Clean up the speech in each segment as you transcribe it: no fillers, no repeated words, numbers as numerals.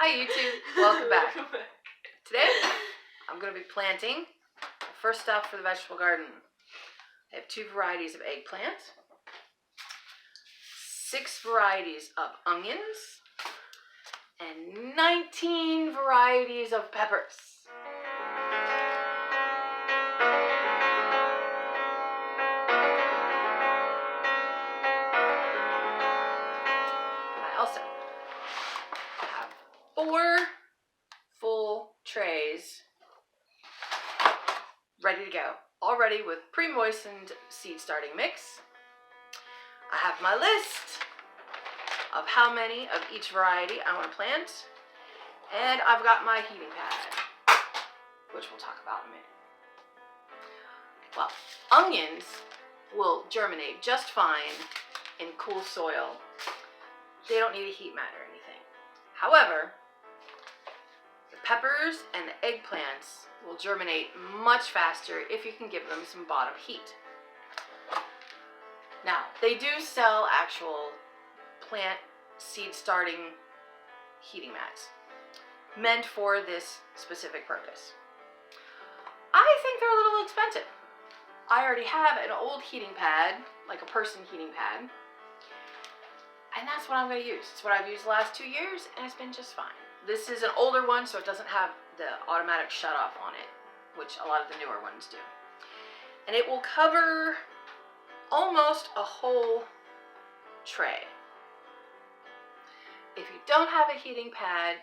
Hi YouTube, welcome back. Today, I'm going to be planting the first stuff for the vegetable garden. I have 2 varieties of eggplant, 6 varieties of onions, and 19 varieties of peppers. I also have 4 full trays ready to go, all ready with pre-moistened seed starting mix. I have my list of how many of each variety I want to plant, and I've got my heating pad, which we'll talk about in a minute. Well, onions will germinate just fine in cool soil. They don't need a heat mat or anything. However, the peppers and the eggplants will germinate much faster if you can give them some bottom heat. Now, they do sell actual plant seed starting heating mats meant for this specific purpose. I think they're a little expensive. I already have an old heating pad, like a person heating pad, and that's what I'm going to use. It's what I've used the last 2 years, and it's been just fine. This is an older one, so it doesn't have the automatic shut off on it, which a lot of the newer ones do. And it will cover almost a whole tray. If you don't have a heating pad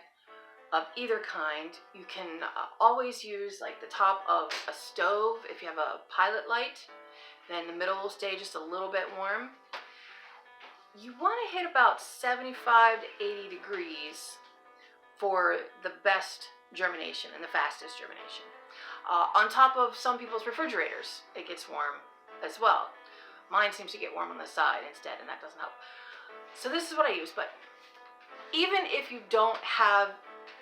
of either kind, you can always use like the top of a stove. If you have a pilot light, then the middle will stay just a little bit warm. You want to hit about 75 to 80 degrees for the best germination and the fastest germination. On top of some people's refrigerators, it gets warm as well. Mine seems to get warm on the side instead, and that doesn't help. So this is what I use, but even if you don't have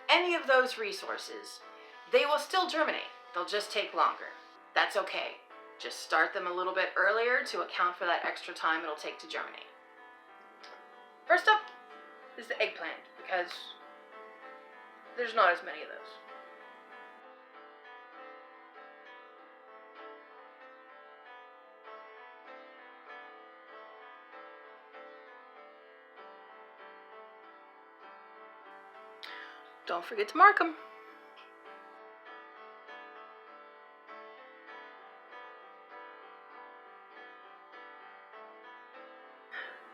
any of those resources, they will still germinate. They'll just take longer. That's okay. Just start them a little bit earlier to account for that extra time it'll take to germinate. First up is the eggplant, because there's not as many of those. Don't forget to mark them.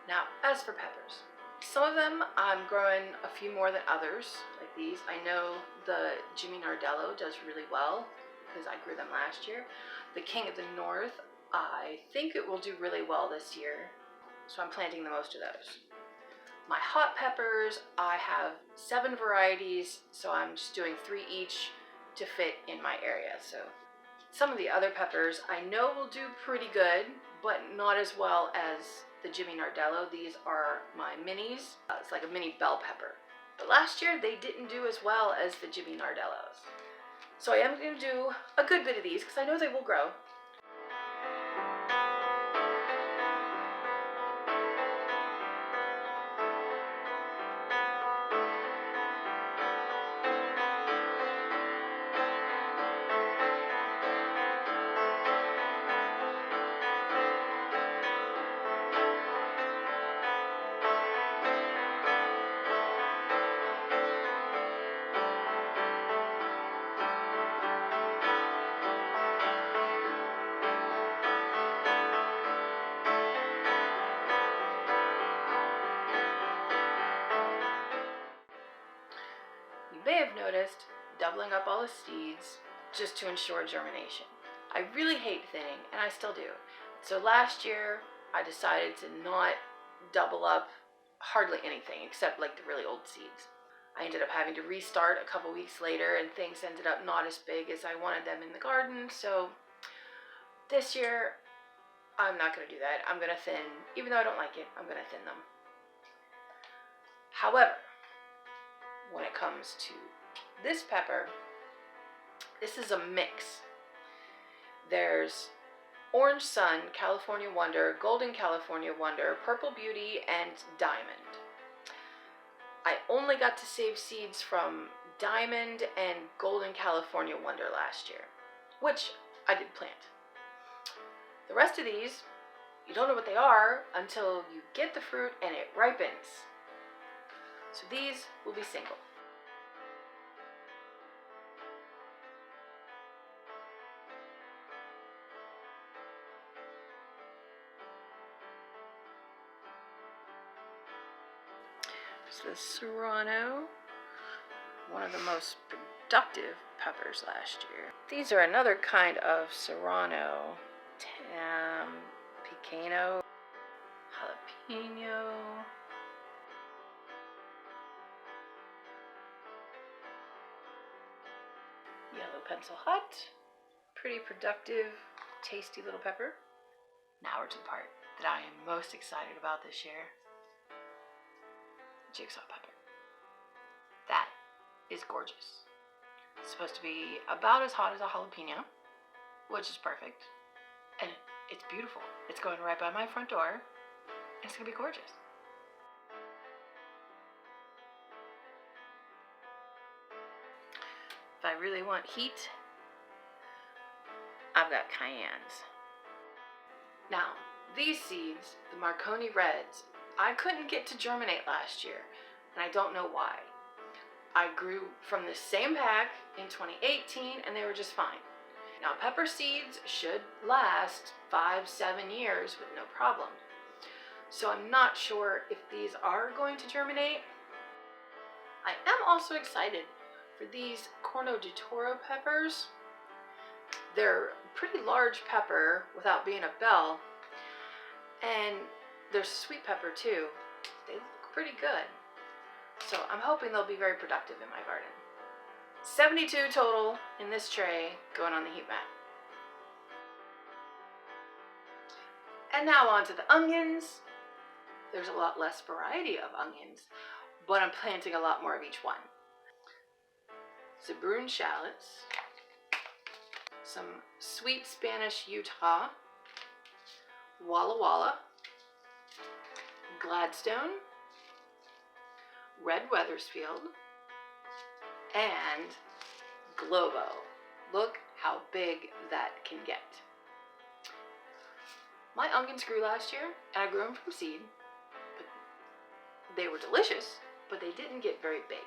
Now, as for peppers, some of them I'm growing a few more than others, like these. I know the Jimmy Nardello does really well because I grew them last year. The King of the North, I think it will do really well this year, so I'm planting the most of those. My hot peppers, I have 7 varieties, so I'm just doing 3 each to fit in my area. So some of the other peppers I know will do pretty good, but not as well as the Jimmy Nardello. These are my minis. It's like a mini bell pepper. But last year they didn't do as well as the Jimmy Nardellos. So I am going to do a good bit of these because I know they will grow. You may have noticed doubling up all the seeds just to ensure germination. I really hate thinning, and I still do. So last year, I decided to not double up hardly anything except like the really old seeds. I ended up having to restart a couple weeks later, and things ended up not as big as I wanted them in the garden. So this year, I'm not going to do that. I'm going to thin, even though I don't like it, I'm going to thin them. However, when it comes to this pepper, this is a mix. There's Orange Sun, California Wonder, Golden California Wonder, Purple Beauty, and Diamond. I only got to save seeds from Diamond and Golden California Wonder last year, which I did plant. The rest of these, you don't know what they are until you get the fruit and it ripens. So these will be single. So the Serrano, one of the most productive peppers last year. These are another kind of Serrano. Picano, jalapeno, yellow pencil hut, pretty productive, tasty little pepper. Now we're to the part that I am most excited about this year. Jigsaw pepper. That is gorgeous. It's supposed to be about as hot as a jalapeno, which is perfect. And it's beautiful. It's going right by my front door, and it's gonna be gorgeous. If I really want heat, I've got cayennes. Now, these seeds, the Marconi Reds, I couldn't get to germinate last year, and I don't know why. I grew from the same pack in 2018, and they were just fine. Now, pepper seeds should last 5-7 years with no problem. So I'm not sure if these are going to germinate. I am also excited for these Corno de Toro peppers. They're a pretty large pepper without being a bell, and they're sweet pepper too. They look pretty good. So I'm hoping they'll be very productive in my garden. 72 total in this tray going on the heat mat. And now on to the onions. There's a lot less variety of onions, but I'm planting a lot more of each one. Zabroon shallots, some sweet Spanish Utah, Walla Walla, Gladstone, Red Weathersfield, and Globo. Look how big that can get. My onions grew last year, and I grew them from seed. But they were delicious, but they didn't get very big.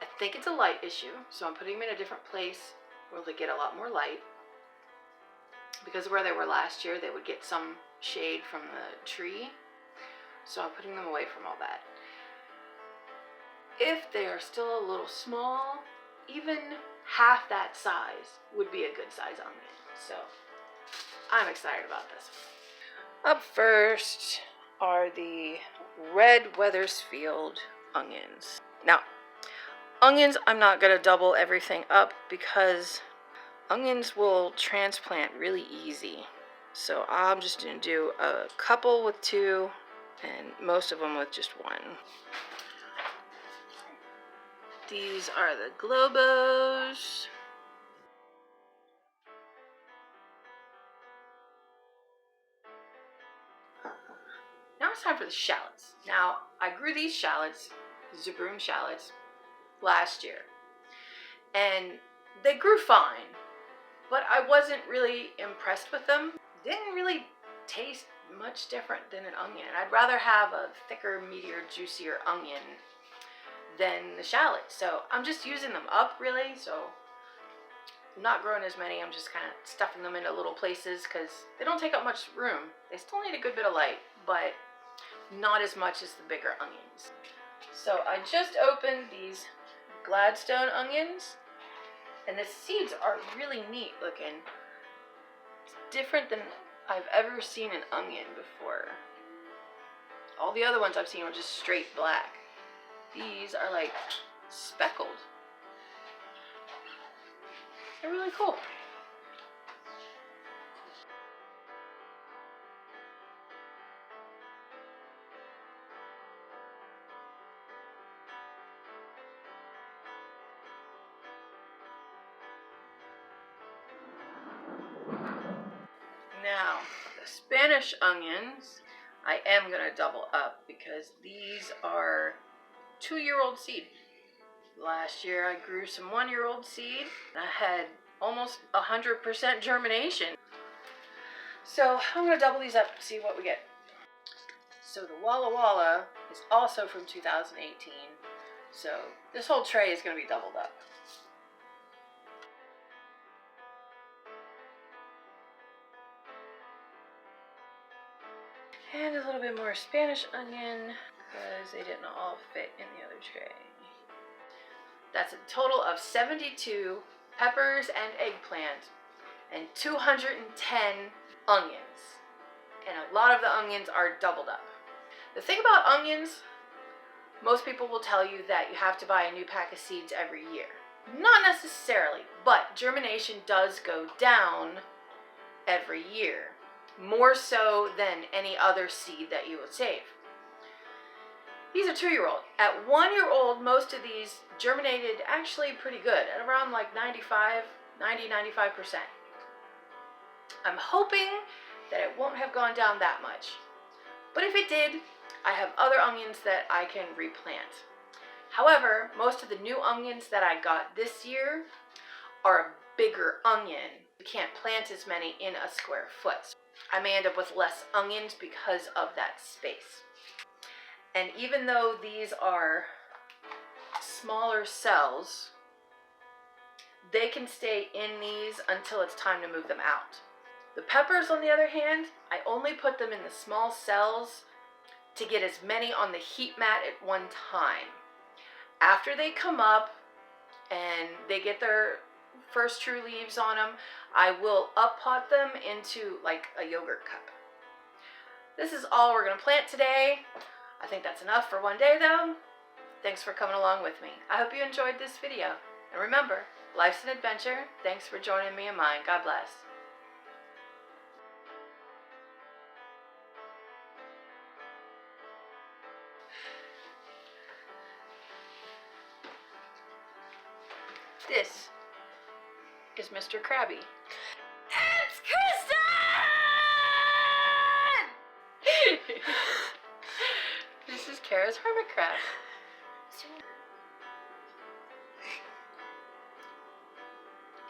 I think it's a light issue, so I'm putting them in a different place where they get a lot more light. Because where they were last year, they would get some shade from the tree. So I'm putting them away from all that. If they are still a little small, even half that size would be a good size onion. So I'm excited about this. Up first are the Red Weathersfield onions. Now, onions, I'm not going to double everything up because onions will transplant really easy. So I'm just going to do a couple with 2 and most of them with just 1. These are the Globos. Now it's time for the shallots. Now, I grew these shallots, Zabroon shallots, last year. And they grew fine, but I wasn't really impressed with them. Didn't really taste much different than an onion. I'd rather have a thicker, meatier, juicier onion than the shallots. So I'm just using them up, really. So I'm not growing as many. I'm just kind of stuffing them into little places because they don't take up much room. They still need a good bit of light, but not as much as the bigger onions. So I just opened these Gladstone onions, and the seeds are really neat looking. It's different than I've ever seen an onion before. All the other ones I've seen were just straight black. These are like speckled. They're really cool. Now, the Spanish onions, I am going to double up because these are 2-year-old seed. Last year I grew some 1-year-old seed. I had almost 100% germination. So I'm going to double these up and see what we get. So the Walla Walla is also from 2018. So this whole tray is going to be doubled up. And a little bit more Spanish onion because they didn't all fit in the other tray. That's a total of 72 peppers and eggplant and 210 onions. And a lot of the onions are doubled up. The thing about onions, most people will tell you that you have to buy a new pack of seeds every year. Not necessarily, but germination does go down every year. More so than any other seed that you would save. These are 2-year-old. At 1-year-old, most of these germinated actually pretty good, at around like 95%. I'm hoping that it won't have gone down that much. But if it did, I have other onions that I can replant. However, most of the new onions that I got this year are a bigger onion. You can't plant as many in a square foot. I may end up with less onions because of that space. And even though these are smaller cells, they can stay in these until it's time to move them out. The peppers, on the other hand, I only put them in the small cells to get as many on the heat mat at one time. After they come up and they get their first true leaves on them, I will up pot them into like a yogurt cup. This is all we're going to plant today. I think that's enough for one day though. Thanks for coming along with me. I hope you enjoyed this video. And remember, life's an adventure. Thanks for joining me in mine. God bless. This is Mr. Krabby. It's Kristen! This is Kara's hermit crab.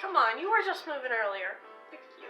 Come on, you were just moving earlier. Thank you.